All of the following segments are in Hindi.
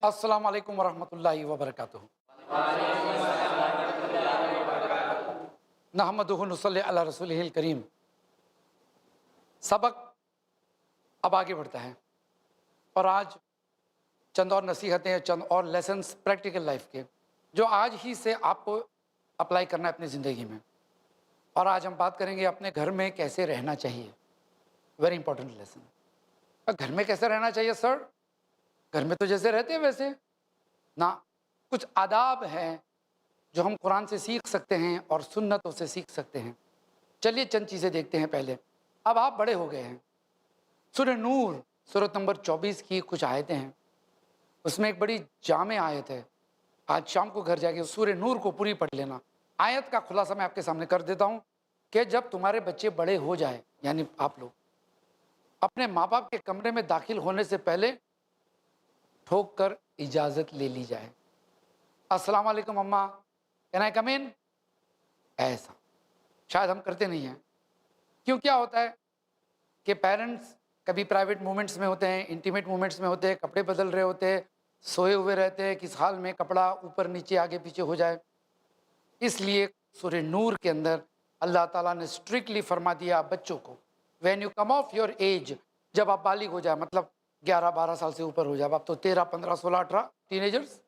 अस्सलाम वालेकुम वरहमतुल्लाहि वबरकातुहू। नहमदुहु नुसल्ली अला रसूलिहिल करीम। सबक अब आगे बढ़ता है और आज चंद और नसीहतें, चंद और लेसन्स प्रैक्टिकल लाइफ के, जो आज ही से आपको अप्लाई करना है अपनी ज़िंदगी में। और आज हम बात करेंगे अपने घर में कैसे रहना चाहिए। Very important lesson. घर में कैसे रहना चाहिए सर? घर में तो जैसे रहते हैं वैसे ना। कुछ आदाब हैं जो हम कुरान से सीख सकते हैं और सुन्नतों से सीख सकते हैं। चलिए चंद चीज़ें देखते हैं पहले। अब आप बड़े हो गए हैं। सूरह नूर सूरत नंबर 24 की कुछ आयतें हैं, उसमें एक बड़ी जामे आयत है। आज शाम को घर जाके सूरह नूर को पूरी पढ़ लेना। आयत का खुलासा मैं आपके सामने कर देता हूँ कि जब तुम्हारे बच्चे बड़े हो जाए, यानी आप लोग अपने माँ बाप के कमरे में दाखिल होने से पहले ठोक कर इजाज़त ले ली जाए। अस्सलाम वालेकुम अम्मा, कैन आई कम इन? ऐसा शायद हम करते नहीं हैं। क्यों? क्या होता है कि पेरेंट्स कभी प्राइवेट मोमेंट्स में होते हैं, इंटीमेट मोमेंट्स में होते हैं, कपड़े बदल रहे होते हैं, सोए हुए रहते हैं, किस हाल में कपड़ा ऊपर नीचे आगे पीछे हो जाए। इसलिए सूरह नूर के अंदर अल्लाह ताला ने स्ट्रिक्टली फरमा दिया बच्चों को, when you come of your age, जब आप बालिग हो जाए, मतलब 11-12 साल से ऊपर हो जाए, आप तो 13, 15, 16, 18 teenagers,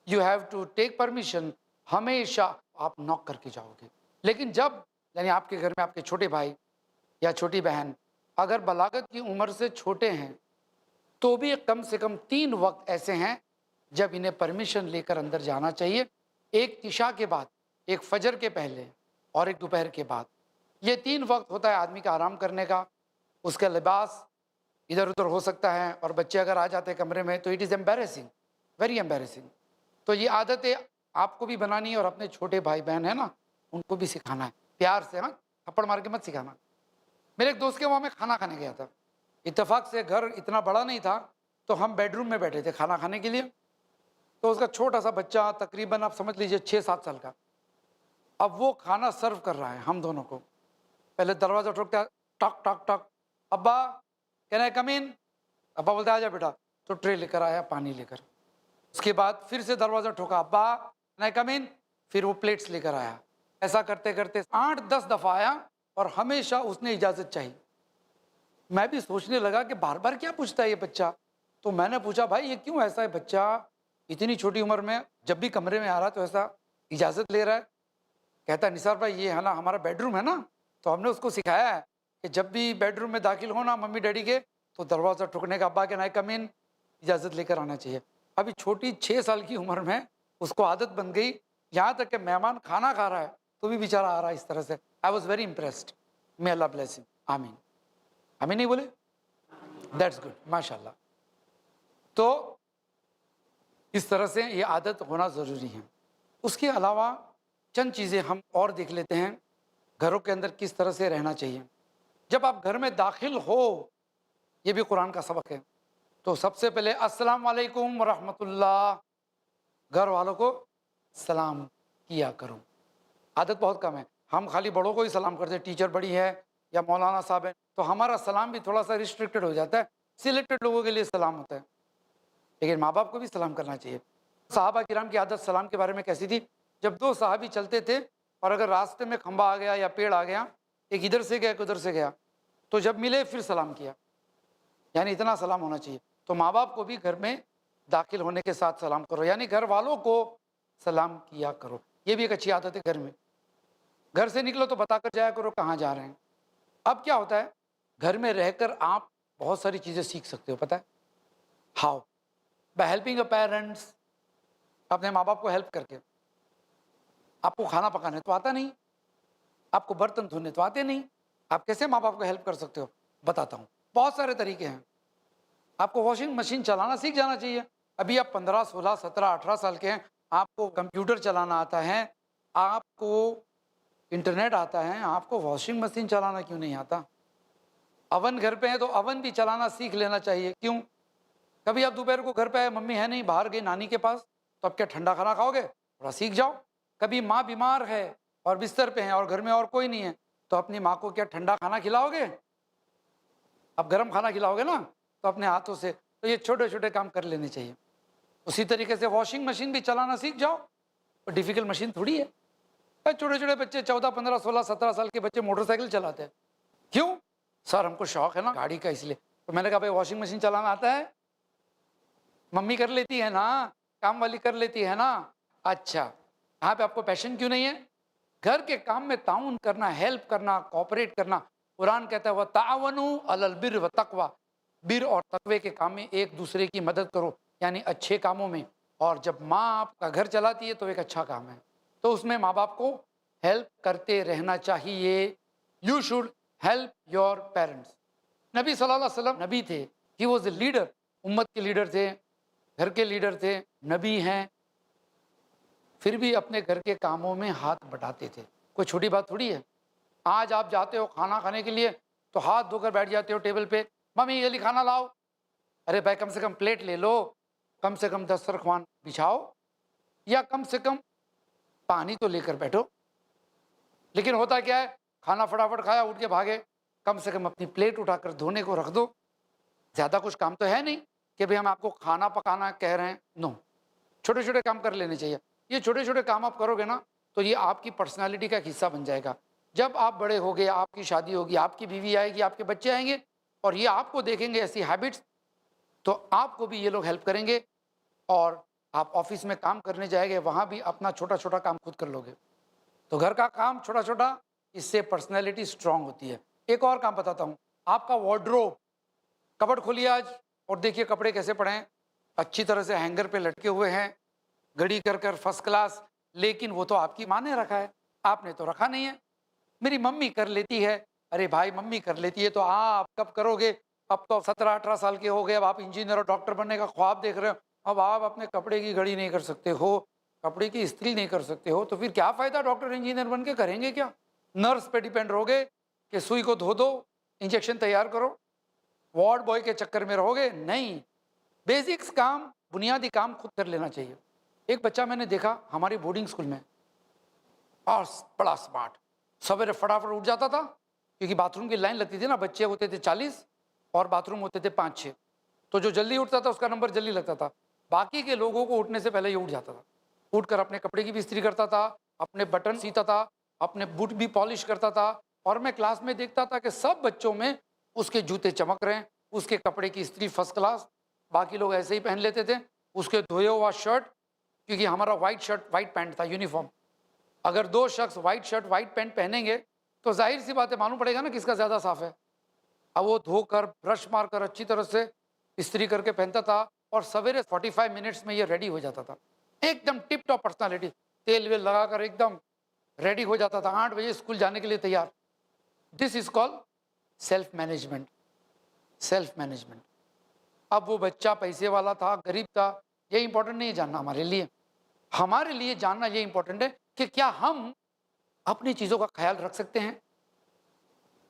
you have to take permission. हमेशा आप नॉक करके जाओगे। लेकिन जब, यानी आपके घर में आपके छोटे भाई या छोटी बहन अगर बलागत की उम्र से छोटे हैं, तो भी कम से कम 3 वक्त ऐसे हैं जब इन्हें परमिशन लेकर अंदर जाना चाहिए। एक इशा के बाद, एक फजर के पहले और एक दोपहर के बाद। ये 3 वक्त होता है आदमी का आराम करने का। उसका लिबास इधर उधर हो सकता है और बच्चे अगर आ जाते हैं कमरे में तो it is embarrassing, very embarrassing. तो ये आदतें आपको भी बनानी है और अपने छोटे भाई बहन है ना, उनको भी सिखाना है प्यार से। हाँ, थप्पड़ मार के मत सिखाना। मेरे एक दोस्त के वहाँ मैं खाना खाने गया था। इत्तेफाक से घर इतना बड़ा नहीं था, तो हम बेडरूम में बैठे थे खाना खाने के लिए। तो उसका छोटा सा बच्चा, तकरीबन आप समझ लीजिए 6-7 साल का, अब वो खाना सर्व कर रहा है हम दोनों को। पहले दरवाज़ा ठोकता है, टक टक टक, अब्बा कैन आई कम इन? अब्बा बोलते आ जा बेटा, तो ट्रे लेकर आया पानी लेकर। उसके बाद फिर से दरवाज़ा ठोका, अब्बा कैन आई कम इन? फिर वो प्लेट्स लेकर आया। ऐसा करते करते 8-10 दफ़ा आया और हमेशा उसने इजाज़त चाहिए। मैं भी सोचने लगा कि बार बार क्या पूछता है ये बच्चा। तो मैंने पूछा, भाई ये क्यों ऐसा है बच्चा, इतनी छोटी उम्र में जब भी कमरे में आ रहा तो ऐसा इजाज़त ले रहा है? कहता है निसार भाई ये है ना हमारा बेडरूम है ना, तो हमने उसको सिखाया है कि जब भी बेडरूम में दाखिल होना मम्मी डैडी के, तो दरवाज़ा ठुकने का, अब्बा के नाई कम इन, इजाज़त लेकर आना चाहिए। अभी छोटी 6 साल की उम्र में उसको आदत बन गई। यहाँ तक कि मेहमान खाना खा रहा है तो भी बेचारा आ रहा है इस तरह से। I was very impressed. May Allah bless him. आमीन। आमीन नहीं बोले? दैट्स गुड, माशाल्लाह। तो इस तरह से ये आदत होना ज़रूरी है। उसके अलावा चंद चीज़ें हम और देख लेते हैं, घरों के अंदर किस तरह से रहना चाहिए। जब आप घर में दाखिल हो, ये भी कुरान का सबक है, तो सबसे पहले अस्सलाम वालेकुम व रहमतुल्लाह, घर वालों को सलाम किया करो। आदत बहुत कम है, हम खाली बड़ों को ही सलाम करते हैं। टीचर बड़ी है या मौलाना साहब है तो हमारा सलाम भी थोड़ा सा रिस्ट्रिक्टेड हो जाता है, सिलेक्टेड लोगों के लिए सलाम होता है। लेकिन माँ बाप को भी सलाम करना चाहिए। सहाबा किराम की आदत सलाम के बारे में कैसी थी? जब 2 सहाबी चलते थे और अगर रास्ते में खंबा आ गया या पेड़ आ गया, एक इधर से गया एक उधर से गया, तो जब मिले फिर सलाम किया, यानी इतना सलाम होना चाहिए। तो माँ बाप को भी घर में दाखिल होने के साथ सलाम करो, यानी घर वालों को सलाम किया करो। ये भी एक अच्छी आदत है घर में। घर से निकलो तो बताकर जाया करो कहाँ जा रहे हैं। अब क्या होता है, घर में रहकर आप बहुत सारी चीज़ें सीख सकते हो, पता है? How? By helping a parents. अपने माँ बाप को हेल्प करके। आपको खाना पकाने तो आता नहीं, आपको बर्तन धोने तो आते नहीं, आप कैसे माँ बाप को हेल्प कर सकते हो? बताता हूँ, बहुत सारे तरीके हैं। आपको वॉशिंग मशीन चलाना सीख जाना चाहिए। अभी आप 15, 16, 17, 18 साल के हैं, आपको कंप्यूटर चलाना आता है, आपको इंटरनेट आता है, आपको वॉशिंग मशीन चलाना क्यों नहीं आता? अवन घर पे है तो अवन भी चलाना सीख लेना चाहिए। क्यों? कभी आप दोपहर को घर पे आए, मम्मी है नहीं, बाहर गई नानी के पास, तो अब क्या ठंडा खाना खाओगे? थोड़ा सीख जाओ। कभी माँ बीमार है और बिस्तर पे है और घर में और कोई नहीं है, तो अपनी माँ को क्या ठंडा खाना खिलाओगे? अब गर्म खाना खिलाओगे ना, तो अपने हाथों से। तो ये छोटे छोटे काम कर लेने चाहिए। उसी तरीके से वॉशिंग मशीन भी चलाना सीख जाओ, तो डिफिकल्ट मशीन थोड़ी है। छोटे छोटे बच्चे 14, 15, 16, 17 साल के बच्चे मोटरसाइकिल चलाते हैं। क्यों? सर हमको शौक है ना गाड़ी का, इसलिए। तो मैंने कहा भाई वॉशिंग मशीन चलाना आता है? मम्मी कर लेती है ना, काम वाली कर लेती है ना। अच्छा, यहाँ पे आपको पैशन क्यों नहीं है? घर के काम में ताउन करना, हेल्प करना, कोऑपरेट करना। कुरान कहता है वह तावनु अलल बिर व तकवा, बिर और तकवे के काम में एक दूसरे की मदद करो, यानी अच्छे कामों में। और जब माँ आपका घर चलाती है तो एक अच्छा काम है, तो उसमें माँ बाप को हेल्प करते रहना चाहिए। You should help your parents. नबी सल्लल्लाहु अलैहि वसल्लम नबी थे, ही वॉज ए लीडर, उम्मत के लीडर थे, घर के लीडर थे, नबी हैं, फिर भी अपने घर के कामों में हाथ बटाते थे। कोई छोटी बात थोड़ी है। आज आप जाते हो खाना खाने के लिए तो हाथ धोकर बैठ जाते हो टेबल पे, मम्मी ये ली खाना लाओ। अरे भाई कम से कम प्लेट ले लो, कम से कम दस्तरख्वान बिछाओ, या कम से कम पानी तो लेकर बैठो। लेकिन होता क्या है, खाना फटाफट खाया, उठ के भागे। कम से कम अपनी प्लेट उठाकर धोने को रख दो। ज़्यादा कुछ काम तो है नहीं कि भाई हम आपको खाना पकाना कह रहे हैं, नो। छोटे छोटे काम कर लेने चाहिए। ये छोटे छोटे काम आप करोगे ना तो ये आपकी पर्सनालिटी का एक हिस्सा बन जाएगा। जब आप बड़े होगे, आपकी शादी होगी, आपकी बीवी आएगी, आपके बच्चे आएंगे और ये आपको देखेंगे ऐसी हैबिट्स, तो आपको भी ये लोग हेल्प करेंगे। और आप ऑफिस में काम करने जाएंगे, वहाँ भी अपना छोटा छोटा काम खुद कर लोगे। तो घर का काम छोटा छोटा, इससे पर्सनैलिटी स्ट्रांग होती है। एक और काम बताता हूँ, आपका वार्डरोब, कबर्ड खोलिए आज और देखिए कपड़े कैसे पड़े हैं, अच्छी तरह से हैंगर पे लटके हुए हैं, घड़ी कर कर फर्स्ट क्लास। लेकिन वो तो आपकी माँ ने रखा है, आपने तो रखा नहीं है। मेरी मम्मी कर लेती है। अरे भाई मम्मी कर लेती है तो आप कब करोगे? अब तो 17-18 साल के हो गए, अब आप इंजीनियर और डॉक्टर बनने का ख्वाब देख रहे हो, अब आप अपने कपड़े की घड़ी नहीं कर सकते हो, कपड़े की इस्त्री नहीं कर सकते हो, तो फिर क्या फ़ायदा डॉक्टर इंजीनियर बन के, करेंगे क्या? नर्स पे डिपेंड रहोगे कि सुई को धो दो, इंजेक्शन तैयार करो, वार्ड बॉय के चक्कर में रहोगे? नहीं, बेसिक्स काम, बुनियादी काम खुद कर लेना चाहिए। एक बच्चा मैंने देखा हमारी बोर्डिंग स्कूल में, और बड़ा स्मार्ट, सवेरे फटाफट उठ जाता था, क्योंकि बाथरूम की लाइन लगती थी ना, बच्चे होते थे 40 और बाथरूम होते थे 5-6, तो जो जल्दी उठता था उसका नंबर जल्दी लगता था। बाकी के लोगों को उठने से पहले ये उठ जाता था, उठकर अपने कपड़े की भी इस्त्री करता था, अपने बटन सीता था, अपने बूट भी पॉलिश करता था। और मैं क्लास में देखता था कि सब बच्चों में उसके जूते चमक रहे हैं, उसके कपड़े की इस्त्री फर्स्ट क्लास, बाकी लोग ऐसे ही पहन लेते थे। उसके धोए हुआ शर्ट, क्योंकि हमारा वाइट शर्ट वाइट पैंट था, यूनिफॉर्म, अगर दो शख्स वाइट शर्ट वाइट पैंट पहनेंगे तो जाहिर सी बात है मालूम पड़ेगा ना किसका ज़्यादा साफ है। अब वो धोकर ब्रश मारकर अच्छी तरह से इस्त्री करके पहनता था और सवेरे 45 मिनट्स में ये रेडी हो जाता था, एकदम टिप टॉप पर्सनालिटी, तेल वेल लगाकर एकदम रेडी हो जाता था, 8 बजे स्कूल जाने के लिए तैयार। This is called self management, self management. अब वो बच्चा पैसे वाला था, गरीब था, ये इंपॉर्टेंट नहीं है जानना हमारे लिए। हमारे लिए जानना ये इंपॉर्टेंट है कि क्या हम अपनी चीज़ों का ख्याल रख सकते हैं।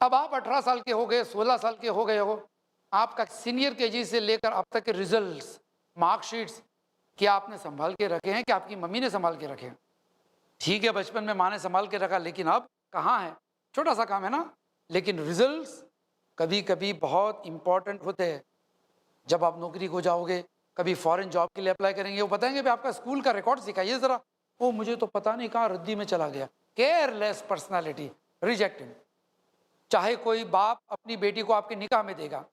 अब आप 18 साल के हो गए, 16 साल के हो गए हो, आपका सीनियर केजी से लेकर अब तक के रिजल्ट्स, मार्कशीट्स, क्या आपने संभाल के रखे हैं कि आपकी मम्मी ने संभाल के रखे हैं? ठीक है, बचपन में माँ ने संभाल के रखा, लेकिन अब कहाँ है? छोटा सा काम है ना, लेकिन रिजल्ट्स कभी कभी बहुत इंपॉर्टेंट होते हैं। जब आप नौकरी को जाओगे, कभी फॉरेन जॉब के लिए अप्लाई करेंगे, वो बताएंगे भाई आपका स्कूल का रिकॉर्ड सिखाइए ज़रा, वो मुझे तो पता नहीं कहाँ रद्दी में चला गया। Careless personality, rejecting. चाहे कोई बाप अपनी बेटी को आपके निकाह में देगा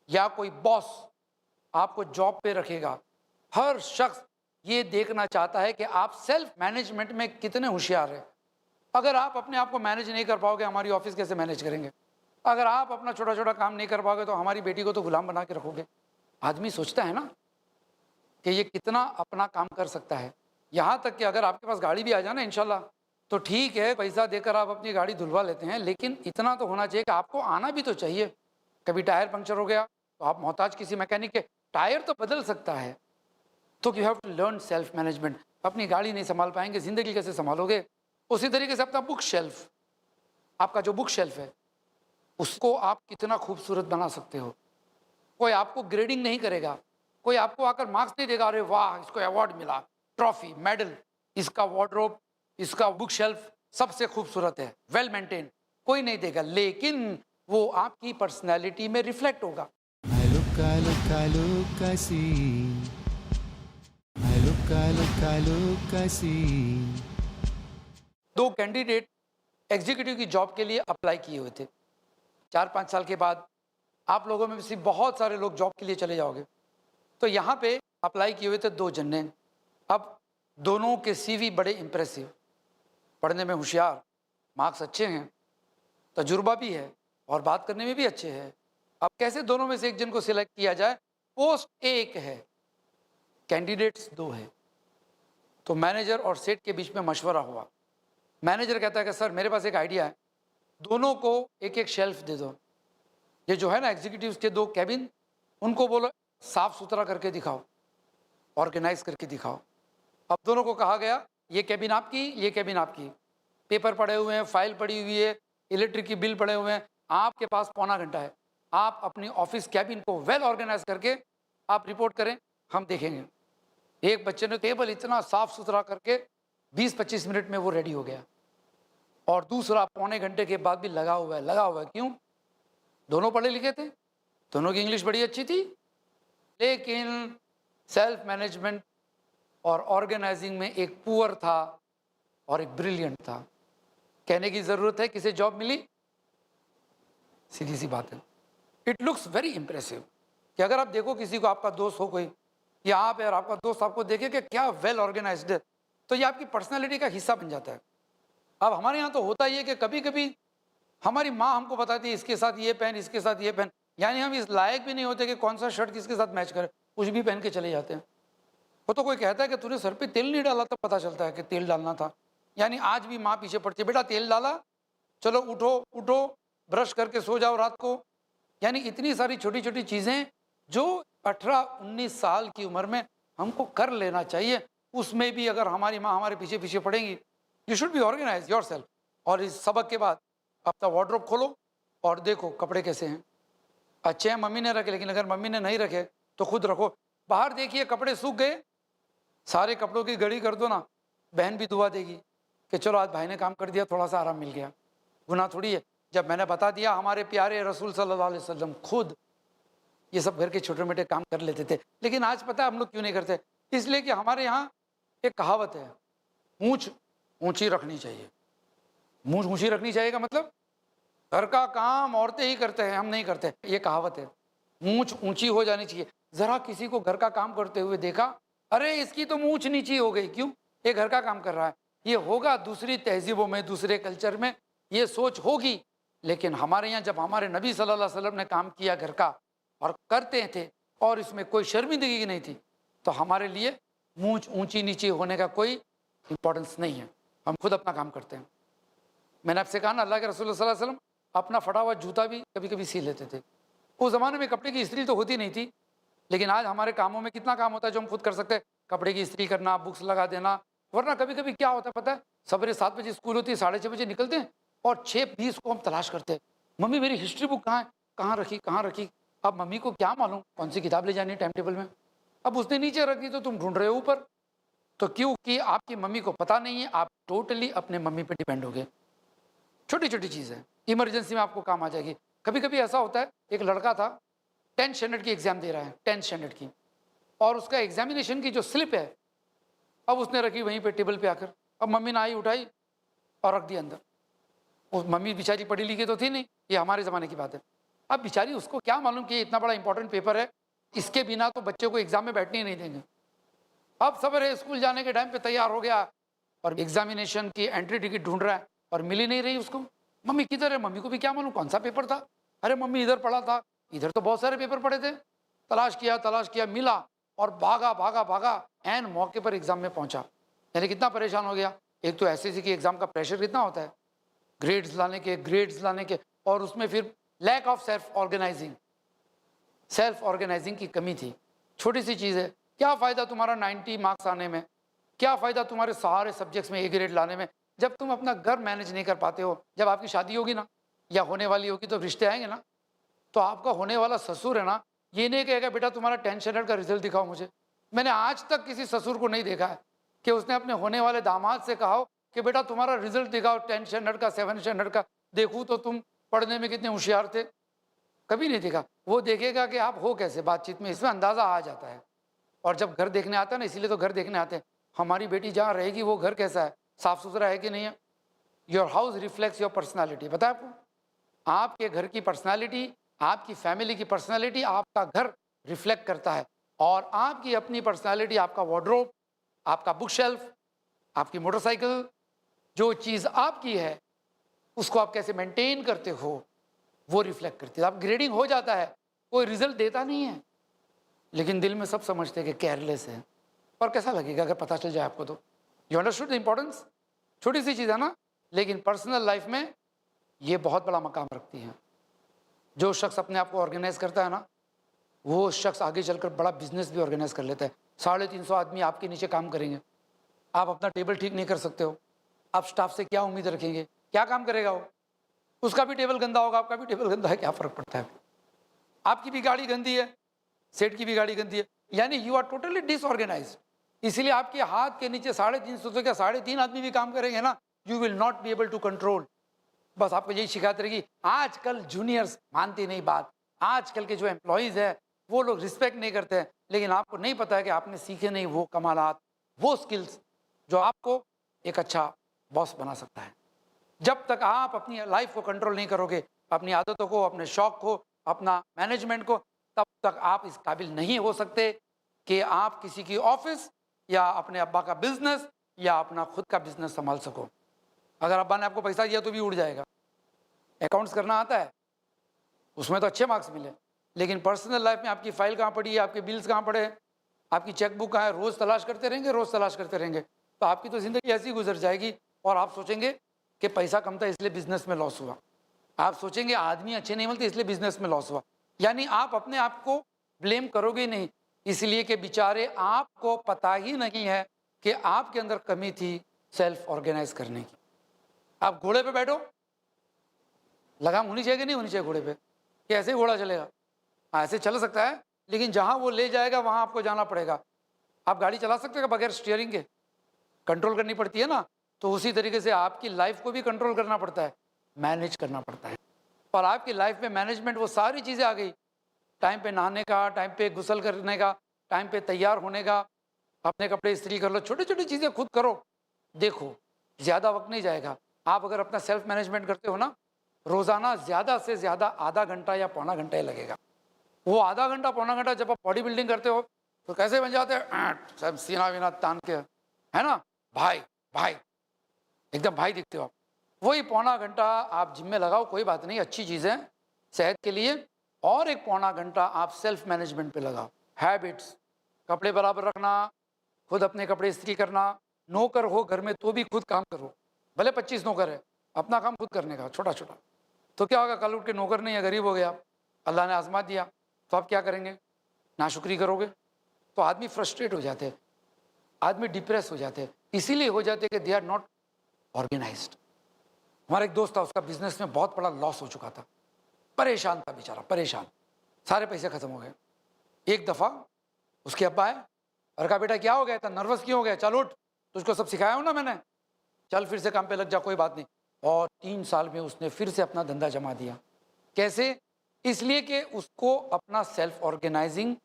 या कोई बॉस आपको जॉब पे रखेगा, हर शख्स ये देखना चाहता है कि आप सेल्फ मैनेजमेंट में कितने होशियार हैं। अगर आप अपने आप को मैनेज नहीं कर पाओगे, हमारी ऑफिस कैसे मैनेज करेंगे? अगर आप अपना छोटा छोटा काम नहीं कर पाओगे तो हमारी बेटी को तो गुलाम बना के रखोगे। आदमी सोचता है ना कि ये कितना अपना काम कर सकता है। यहाँ तक कि अगर आपके पास गाड़ी भी आ जाए ना इंशाल्लाह, तो ठीक है, पैसा देकर आप अपनी गाड़ी धुलवा लेते हैं, लेकिन इतना तो होना चाहिए कि आपको आना भी तो चाहिए। कभी टायर पंक्चर हो गया तो आप मोहताज किसी मैकेनिक के, टायर तो बदल सकता है। तो you have to learn self management. अपनी गाड़ी नहीं संभाल पाएंगे, ज़िंदगी कैसे संभालोगे? उसी तरीके से अपना बुक शेल्फ, आपका जो बुक शेल्फ है उसको आप कितना खूबसूरत बना सकते हो। कोई आपको ग्रेडिंग नहीं करेगा, कोई आपको आकर मार्क्स नहीं देगा, अरे वाह इसको अवार्ड मिला, ट्रॉफी, मेडल, इसका वार्डरोब, इसका बुक शेल्फ सबसे खूबसूरत है, वेल मेंटेन, कोई नहीं देगा, लेकिन वो आपकी पर्सनैलिटी में रिफ्लेक्ट होगा। Aluka, aluka, aluka, si. कालो कालो कसी दो कैंडिडेट एग्जीक्यूटिव की जॉब के लिए अप्लाई किए हुए थे। 4-5 साल के बाद आप लोगों में से बहुत सारे लोग जॉब के लिए चले जाओगे। तो यहाँ पे अप्लाई किए हुए थे दो जन ने। अब दोनों के सीवी बड़े इंप्रेसिव, पढ़ने में होशियार, मार्क्स अच्छे हैं, तजुर्बा भी है और बात करने में भी अच्छे हैं। अब कैसे दोनों में से एक जन को सिलेक्ट किया जाए? पोस्ट एक है, कैंडिडेट्स दो है। तो मैनेजर और सेठ के बीच में मशवरा हुआ। मैनेजर कहता है कि सर मेरे पास एक आइडिया है, दोनों को एक एक शेल्फ दे दो। ये जो है ना एग्जीक्यूटिव्स के दो कैबिन, उनको बोलो साफ सुथरा करके दिखाओ, ऑर्गेनाइज करके दिखाओ। अब दोनों को कहा गया ये कैबिन आपकी, ये कैबिन आपकी। पेपर पड़े हुए हैं, फाइल पड़ी हुई है, इलेक्ट्रिक की बिल पड़े हुए हैं, आपके पास पौना घंटा है। आप अपनी ऑफिस कैबिन को वेल ऑर्गेनाइज करके आप रिपोर्ट करें, हम देखेंगे। एक बच्चे ने टेबल इतना साफ सुथरा करके 20-25 मिनट में वो रेडी हो गया, और दूसरा पौने घंटे के बाद भी लगा हुआ है, लगा हुआ है। क्यों? दोनों पढ़े लिखे थे, दोनों की इंग्लिश बड़ी अच्छी थी, लेकिन सेल्फ मैनेजमेंट और ऑर्गेनाइजिंग में एक पुअर था और एक ब्रिलियंट था। कहने की ज़रूरत है, किसे जॉब मिली? सीधी सी बात है। इट लुक्स वेरी इंप्रेसिव कि अगर आप देखो किसी को, आपका दोस्त हो कोई, या आप और आपका दोस्त आपको देखे कि क्या वेल ऑर्गेनाइज्ड है, तो ये आपकी पर्सनैलिटी का हिस्सा बन जाता है। अब हमारे यहाँ तो होता ही है कि कभी कभी हमारी माँ हमको बताती है इसके साथ ये पहन, इसके साथ ये पहन, यानी हम इस लायक भी नहीं होते कि कौन सा शर्ट किसके साथ मैच करे, कुछ भी पहन के चले जाते हैं। वो तो कोई कहता है कि तूने सर पे तेल नहीं डाला, तब पता चलता है कि तेल डालना था। यानी आज भी माँ पीछे पड़ती है, बेटा तेल डाला, चलो उठो उठो, ब्रश करके सो जाओ रात को। यानी इतनी सारी छोटी छोटी चीज़ें जो 18-19 साल की उम्र में हमको कर लेना चाहिए, उसमें भी अगर हमारी माँ हमारे पीछे पीछे पड़ेंगी। You should be organize your self. और इस सबक के बाद अपना वार्डरोब खोलो और देखो कपड़े कैसे हैं। अच्छे हैं मम्मी ने रखे, लेकिन अगर मम्मी ने नहीं रखे तो खुद रखो। बाहर देखिए कपड़े सूख गए, सारे कपड़ों की घड़ी कर दो ना, बहन भी दुआ देगी कि चलो आज भाई ने काम कर दिया, थोड़ा सा आराम मिल गया। गुनाह थोड़ी है। जब मैंने बता दिया, हमारे प्यारे रसूल सल्लल्लाहु अलैहि वसल्लम खुद ये सब घर के छोटे मोटे काम कर लेते थे, लेकिन आज पता है हम लोग क्यों नहीं करते? इसलिए कि हमारे यहाँ एक कहावत है, मूंछ ऊंची रखनी चाहिए। मूंछ ऊंची रखनी चाहिए का मतलब घर का काम औरतें ही करते हैं, हम नहीं करते, ये कहावत है। मूंछ ऊंची हो जानी चाहिए। जरा किसी को घर का काम करते हुए देखा, अरे इसकी तो मूंछ नीची हो गई, क्यों? ये घर का काम कर रहा है। ये होगा दूसरी तहजीबों में, दूसरे कल्चर में ये सोच होगी, लेकिन हमारे यहाँ जब हमारे नबी सल्लल्लाहु अलैहि वसल्लम ने काम किया घर का और करते थे और इसमें कोई शर्मिंदगी की नहीं थी, तो हमारे लिए मूंछ ऊंची नीची होने का कोई इंपॉर्टेंस नहीं है। हम खुद अपना काम करते हैं। मैंने आपसे कहा ना, अल्लाह के रसूल सल्लल्लाहु अलैहि वसल्लम अपना फटा हुआ जूता भी कभी कभी सी लेते थे। उस ज़माने में कपड़े की इस्त्री तो होती नहीं थी, लेकिन आज हमारे कामों में कितना काम होता है जो हम खुद कर सकते हैं। कपड़े की इस्त्री करना, बुक्स लगा देना। वरना कभी कभी क्या होता है पता है, सवेरे 7 बजे स्कूल होती है, 6:30 बजे निकलते हैं और 6:20 को हम तलाश करते हैं, मम्मी मेरी हिस्ट्री बुक कहाँ है, कहाँ रखी, कहाँ रखी। अब मम्मी को क्या मालूम कौन सी किताब ले जानी है टाइम टेबल में। अब उसने नीचे रख दी तो तुम ढूंढ रहे हो ऊपर। तो क्योंकि आपकी मम्मी को पता नहीं है, आप टोटली अपने मम्मी पे डिपेंड हो गए। छोटी छोटी चीज़ है, इमरजेंसी में आपको काम आ जाएगी। कभी कभी ऐसा होता है, एक लड़का था 10th स्टैंडर्ड की एग्जाम दे रहा है, 10th स्टैंडर्ड की, और उसका एग्जामिनेशन की जो स्लिप है अब उसने रखी वहीं पे टेबल पे आकर। अब मम्मी ने आई, उठाई और रख दी अंदर। वो मम्मी बेचारी पढ़ी लिखी तो थी नहीं, ये हमारे ज़माने की बात है। अब बेचारी उसको क्या मालूम कि ये इतना बड़ा इंपॉर्टेंट पेपर है, इसके बिना तो बच्चे को एग्जाम में बैठने ही नहीं देंगे। अब सवेरे स्कूल जाने के टाइम पे तैयार हो गया और एग्जामिनेशन की एंट्री टिकट ढूंढ रहा है और मिल ही नहीं रही उसको। मम्मी किधर है? मम्मी को भी क्या मालूम कौन सा पेपर था। अरे मम्मी इधर पढ़ा था, इधर तो बहुत सारे पेपर पड़े थे। तलाश किया, मिला और भागा भागा भागा, एन मौके पर एग्जाम में पहुंचा। यानी कितना परेशान हो गया। एक तो एसएससी की एग्जाम का प्रेशर कितना होता है, ग्रेड्स लाने के, और उसमें फिर लैक ऑफ सेल्फ ऑर्गेनाइजिंग की कमी थी। छोटी सी चीज़ है, क्या फ़ायदा तुम्हारा 90 मार्क्स आने में, क्या फ़ायदा तुम्हारे सारे सब्जेक्ट्स में ए ग्रेड लाने में, जब तुम अपना घर मैनेज नहीं कर पाते हो। जब आपकी शादी होगी ना, या होने वाली होगी, तो रिश्ते आएंगे ना, तो आपका होने वाला ससुर है ना, ये नहीं कहेगा बेटा तुम्हारा 10th स्टैंडर्ड का रिजल्ट दिखाओ मुझे। मैंने आज तक किसी ससुर को नहीं देखा है कि उसने अपने होने वाले दामाद से कहा हो कि बेटा तुम्हारा रिजल्ट दिखाओ 10th स्टैंडर्ड का, 7th स्टैंडर्ड का, देखूँ तो तुम पढ़ने में कितने होशियार थे। कभी नहीं देखा। वो देखेगा कि आप हो कैसे बातचीत में, इसमें अंदाज़ा आ जाता है। और जब घर देखने आता है ना, इसीलिए तो घर देखने आते हैं, हमारी बेटी जहाँ रहेगी वो घर कैसा है, साफ सुथरा है कि नहीं है। Your house reflects your personality. पता है आपको, आपके घर की पर्सनालिटी, आपकी फैमिली की पर्सनालिटी आपका घर रिफ्लेक्ट करता है। और आपकी अपनी पर्सनालिटी, आपका वार्डरोब, आपका बुक शेल्फ, आपकी मोटरसाइकिल, जो चीज़ आपकी है उसको आप कैसे मेंटेन करते हो वो रिफ्लेक्ट करती है। आप ग्रेडिंग हो जाता है, कोई रिजल्ट देता नहीं है, लेकिन दिल में सब समझते हैं कि केयरलेस है। और कैसा लगेगा अगर पता चल जाए आपको तो। You understood the importance. छोटी सी चीज़ है ना, लेकिन पर्सनल लाइफ में ये बहुत बड़ा मकाम रखती है। जो शख्स अपने आप को ऑर्गेनाइज करता है ना, वो शख्स आगे चलकर बड़ा बिजनेस भी ऑर्गेनाइज कर लेता है। 350 आदमी आपके नीचे काम करेंगे, आप अपना टेबल ठीक नहीं कर सकते हो, आप स्टाफ से क्या उम्मीद रखेंगे, क्या काम करेगा वो। उसका भी टेबल गंदा होगा, आपका भी टेबल गंदा है, क्या फ़र्क पड़ता है। आपकी भी गाड़ी गंदी है, सेठ की भी गाड़ी गंदी है, यानी यू आर टोटली डिसऑर्गेनाइज। इसीलिए आपके हाथ के नीचे 350 से क्या 3.5 आदमी भी काम करेंगे ना, you will not be able to control. बस आपको यही शिकायत रहेगी। आजकल जूनियर्स मानते नहीं बात, आजकल के जो एम्प्लॉयज़ है वो लोग रिस्पेक्ट नहीं करते हैं, लेकिन आपको नहीं पता है कि आपने सीखे नहीं वो कमालात, वो स्किल्स जो आपको एक अच्छा बॉस बना सकता है। जब तक आप अपनी लाइफ को कंट्रोल नहीं करोगे, अपनी आदतों को, अपने शौक को, अपना मैनेजमेंट को, तब तक आप इस काबिल नहीं हो सकते कि आप किसी की ऑफिस या अपने अब्बा का बिजनेस या अपना खुद का बिजनेस संभाल सको। अगर अब्बा ने आपको पैसा दिया तो भी उड़ जाएगा। अकाउंट्स करना आता है, उसमें तो अच्छे मार्क्स मिले, लेकिन पर्सनल लाइफ में आपकी फाइल कहाँ पड़ी है, आपके बिल्स कहाँ पड़े हैं, आपकी चेकबुक कहाँ है, रोज़ तलाश करते रहेंगे, रोज़ तलाश करते रहेंगे, तो आपकी तो ज़िंदगी ऐसी गुजर जाएगी। और आप सोचेंगे कि पैसा कम था इसलिए बिजनेस में लॉस हुआ, आप सोचेंगे आदमी अच्छे नहीं मिलते इसलिए बिजनेस में लॉस हुआ। यानी आप अपने आप को ब्लेम करोगे नहीं, इसलिए कि बेचारे आपको पता ही नहीं है कि आपके अंदर कमी थी सेल्फ ऑर्गेनाइज करने की। आप घोड़े पे बैठो, लगाम होनी चाहिए कि नहीं होनी चाहिए घोड़े पे, कि ऐसे ही घोड़ा चलेगा? हाँ, ऐसे चल सकता है, लेकिन जहाँ वो ले जाएगा वहाँ आपको जाना पड़ेगा। आप गाड़ी चला सकते हो बगैर स्टीयरिंग के? कंट्रोल करनी पड़ती है ना। तो उसी तरीके से आपकी लाइफ को भी कंट्रोल करना पड़ता है, मैनेज करना पड़ता है। और आपकी लाइफ में मैनेजमेंट वो सारी चीज़ें आ गई, टाइम पे नहाने का, टाइम पे गुसल करने का, टाइम पे तैयार होने का, अपने कपड़े इस्त्री कर लो, छोटी छोटी चीज़ें खुद करो। देखो, ज़्यादा वक्त नहीं जाएगा। आप अगर अपना सेल्फ मैनेजमेंट करते हो ना, रोज़ाना ज़्यादा से ज़्यादा आधा घंटा या पौना घंटा ही लगेगा। वो आधा घंटा पौना घंटा जब आप बॉडी बिल्डिंग करते हो तो कैसे बन जाते हैं, सब सीना वीना तान के, है ना, भाई भाई, एकदम भाई दिखते हो आप। वही पौना घंटा आप जिम में लगाओ, कोई बात नहीं, अच्छी चीज़ है सेहत के लिए। और एक पौना घंटा आप सेल्फ मैनेजमेंट पे लगाओ। हैबिट्स, कपड़े बराबर रखना, खुद अपने कपड़े इस्त्री करना, नौकर हो घर में तो भी खुद काम करो, भले 25 नौकर है, अपना काम खुद करने का छोटा छोटा। तो क्या होगा, कल उठ के नौकर नहीं है, गरीब हो गया आप, अल्लाह ने आजमा दिया, तो आप क्या करेंगे, नाशुक्री करोगे। तो आदमी फ्रस्ट्रेट हो जाते हैं, आदमी डिप्रेस हो जाते हैं, इसीलिए हो जाते हैं कि दे आर नॉट ऑर्गेनाइज्ड। हमारा एक दोस्त था, उसका बिजनेस में बहुत बड़ा लॉस हो चुका था, परेशान था बेचारा, परेशान, सारे पैसे खत्म हो गए। एक दफ़ा उसके अब्बा आए और कहा, बेटा क्या हो गया, इतना नर्वस क्यों हो गया, चल उठ, तुझको सब सिखाया हूँ ना मैंने, चल फिर से काम पे लग जा, कोई बात नहीं। और 3 साल में उसने फिर से अपना धंधा जमा दिया। कैसे? इसलिए कि उसको अपना सेल्फ ऑर्गेनाइजिंग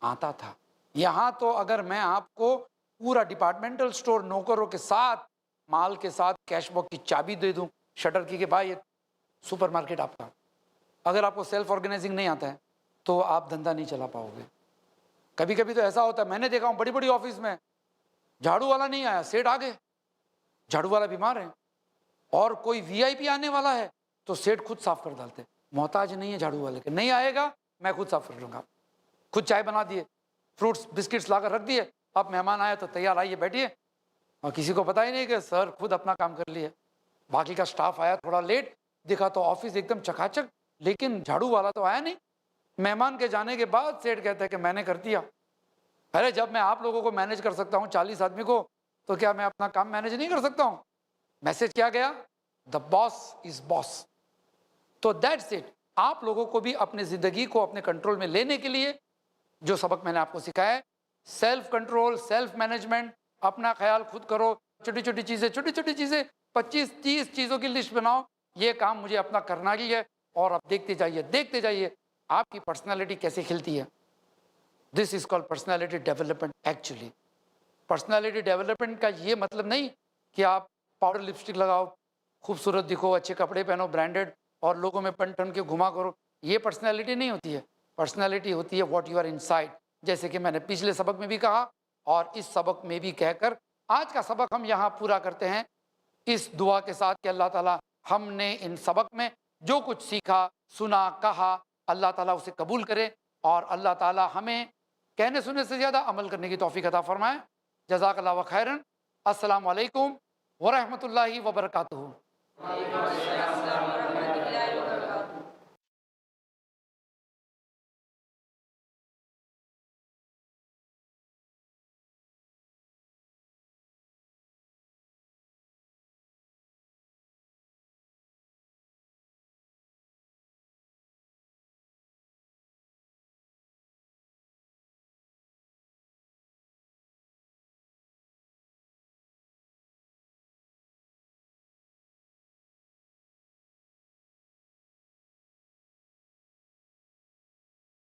आता था। यहाँ तो अगर मैं आपको पूरा डिपार्टमेंटल स्टोर नौकरों के साथ, माल के साथ, कैश बॉक्स की चाबी दे दूँ शटर की, कि भाई ये सुपरमार्केट आपका, अगर आपको सेल्फ ऑर्गेनाइजिंग नहीं आता है तो आप धंधा नहीं चला पाओगे। कभी कभी तो ऐसा होता है, मैंने देखा हूँ बड़ी बड़ी ऑफिस में झाड़ू वाला नहीं आया, सेठ आ गए, झाड़ू वाला बीमार है, और कोई वीआईपी आने वाला है तो सेठ खुद साफ कर डालते, मोहताज नहीं है झाड़ू वाले के, नहीं आएगा मैं खुद साफ कर लूँगा। खुद चाय बना दिए, फ्रूट्स बिस्किट्स लाकर रख दिए, अब मेहमान आए तो तैयार, आइए बैठिए, और किसी को पता ही नहीं कि सर खुद अपना काम कर लिए। बाकी का स्टाफ आया थोड़ा लेट, देखा तो ऑफिस एकदम चकाचक, लेकिन झाड़ू वाला तो आया नहीं। मेहमान के जाने के बाद सेठ कहता है कि मैंने कर दिया। अरे जब मैं आप लोगों को मैनेज कर सकता हूँ 40 आदमी को, तो क्या मैं अपना काम मैनेज नहीं कर सकता हूँ? मैसेज क्या गया, द बॉस इज बॉस। तो दैट्स इट। आप लोगों को भी अपनी ज़िंदगी को अपने कंट्रोल में लेने के लिए जो सबक मैंने आपको सिखाया है, सेल्फ कंट्रोल, सेल्फ मैनेजमेंट, अपना ख्याल खुद करो, छोटी छोटी चीज़ें 25-30 चीज़ों की लिस्ट बनाओ, ये काम मुझे अपना करना ही है, और अब देखते जाइए आपकी पर्सनालिटी कैसे खिलती है। This is called personality development actually. Personality development का ये मतलब नहीं कि आप पाउडर लिपस्टिक लगाओ, खूबसूरत दिखो, अच्छे कपड़े पहनो, ब्रांडेड, और लोगों में पन ठन के घुमा करो, ये पर्सनैलिटी नहीं होती है। पर्सनैलिटी होती है व्हाट यू आर इनसाइड, जैसे कि मैंने पिछले सबक में भी कहा और इस सबक में भी कहकर आज का सबक हम यहाँ पूरा करते हैं इस दुआ के साथ कि अल्लाह ताला हमने इन सबक में जो कुछ सीखा, सुना, कहा, अल्लाह ताला उसे कबूल करे और अल्लाह ताला हमें कहने सुनने से ज़्यादा अमल करने की तौफीक अता फरमाए। जज़ाकल्लाहु खैरन। अस्सलामु अलैकुम व रहमतुल्लाहि व बरकातुहू।